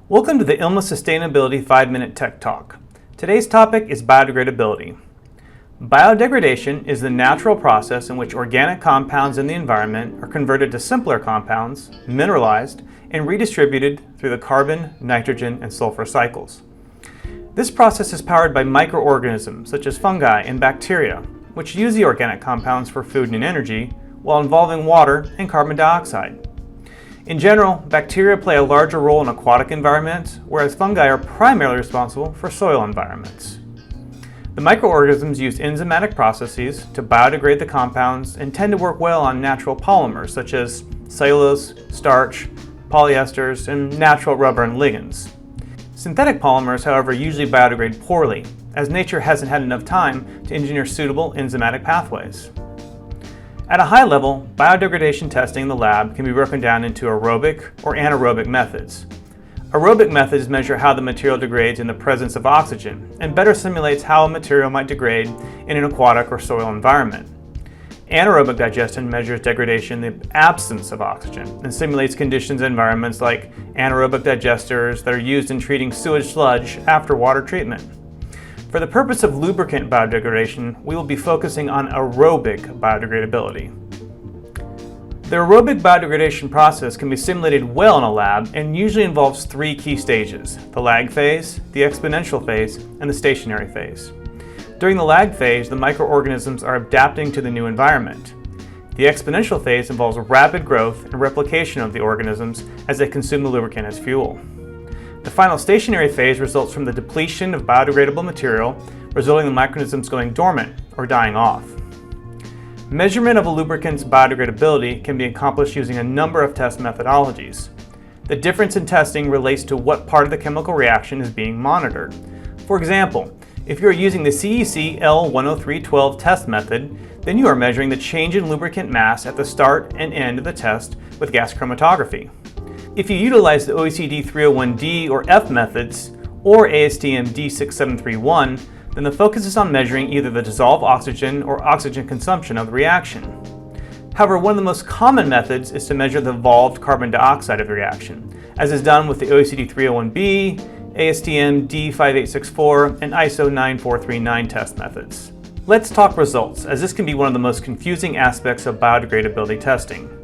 Welcome to the ILMA Sustainability 5-Minute Tech Talk. Today's topic is biodegradability. Biodegradation is the natural process in which organic compounds in the environment are converted to simpler compounds, mineralized, and redistributed through the carbon, nitrogen, and sulfur cycles. This process is powered by microorganisms such as fungi and bacteria, which use the organic compounds for food and energy while involving water and carbon dioxide. In general, bacteria play a larger role in aquatic environments, whereas fungi are primarily responsible for soil environments. The microorganisms use enzymatic processes to biodegrade the compounds and tend to work well on natural polymers such as cellulose, starch, polyesters, and natural rubber and ligands. Synthetic polymers, however, usually biodegrade poorly, as nature hasn't had enough time to engineer suitable enzymatic pathways. At a high level, biodegradation testing in the lab can be broken down into aerobic or anaerobic methods. Aerobic methods measure how the material degrades in the presence of oxygen and better simulates how a material might degrade in an aquatic or soil environment. Anaerobic digestion measures degradation in the absence of oxygen and simulates conditions in environments like anaerobic digesters that are used in treating sewage sludge after water treatment. For the purpose of lubricant biodegradation, we will be focusing on aerobic biodegradability. The aerobic biodegradation process can be simulated well in a lab and usually involves three key stages: the lag phase, the exponential phase, and the stationary phase. During the lag phase, the microorganisms are adapting to the new environment. The exponential phase involves rapid growth and replication of the organisms as they consume the lubricant as fuel. The final stationary phase results from the depletion of biodegradable material, resulting in the microorganisms going dormant or dying off. Measurement of a lubricant's biodegradability can be accomplished using a number of test methodologies. The difference in testing relates to what part of the chemical reaction is being monitored. For example, if you are using the C.A.S.E. L10312 test method, then you are measuring the change in lubricant mass at the start and end of the test with gas chromatography. If you utilize the OECD 301D or F methods, or ASTM D6731, then the focus is on measuring either the dissolved oxygen or oxygen consumption of the reaction. However, one of the most common methods is to measure the evolved carbon dioxide of the reaction, as is done with the OECD 301B, ASTM D5864, and ISO 9439 test methods. Let's talk results, as this can be one of the most confusing aspects of biodegradability testing.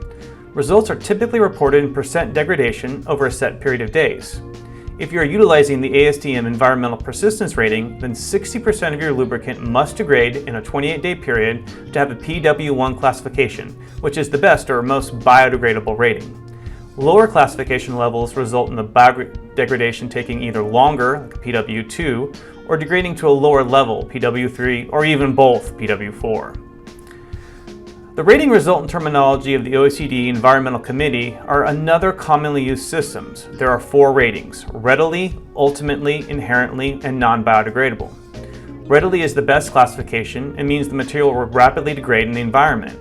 Results are typically reported in percent degradation over a set period of days. If you are utilizing the ASTM environmental persistence rating, then 60% of your lubricant must degrade in a 28-day period to have a PW1 classification, which is the best or most biodegradable rating. Lower classification levels result in the biodegradation taking either longer, like a PW2, or degrading to a lower level, PW3, or even both, PW4. The rating resultant terminology of the OECD Environmental Committee are another commonly used systems. There are 4 ratings: readily, ultimately, inherently, and non-biodegradable. Readily is the best classification and means the material will rapidly degrade in the environment.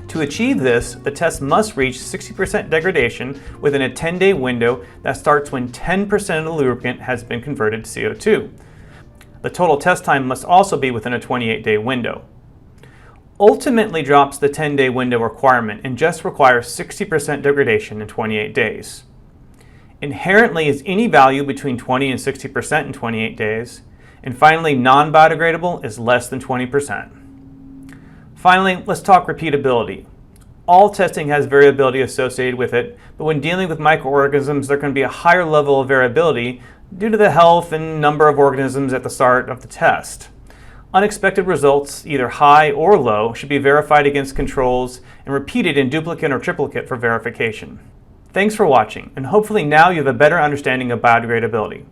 To achieve this, the test must reach 60% degradation within a 10-day window that starts when 10% of the lubricant has been converted to CO2. The total test time must also be within a 28-day window. Ultimately drops the 10-day window requirement and just requires 60% degradation in 28 days. Inherently is any value between 20 and 60% in 28 days. And finally, non-biodegradable is less than 20%. Finally, let's talk repeatability. All testing has variability associated with it, but when dealing with microorganisms, there can be a higher level of variability due to the health and number of organisms at the start of the test. Unexpected results, either high or low, should be verified against controls and repeated in duplicate or triplicate for verification. Thanks for watching, and hopefully now you have a better understanding of biodegradability.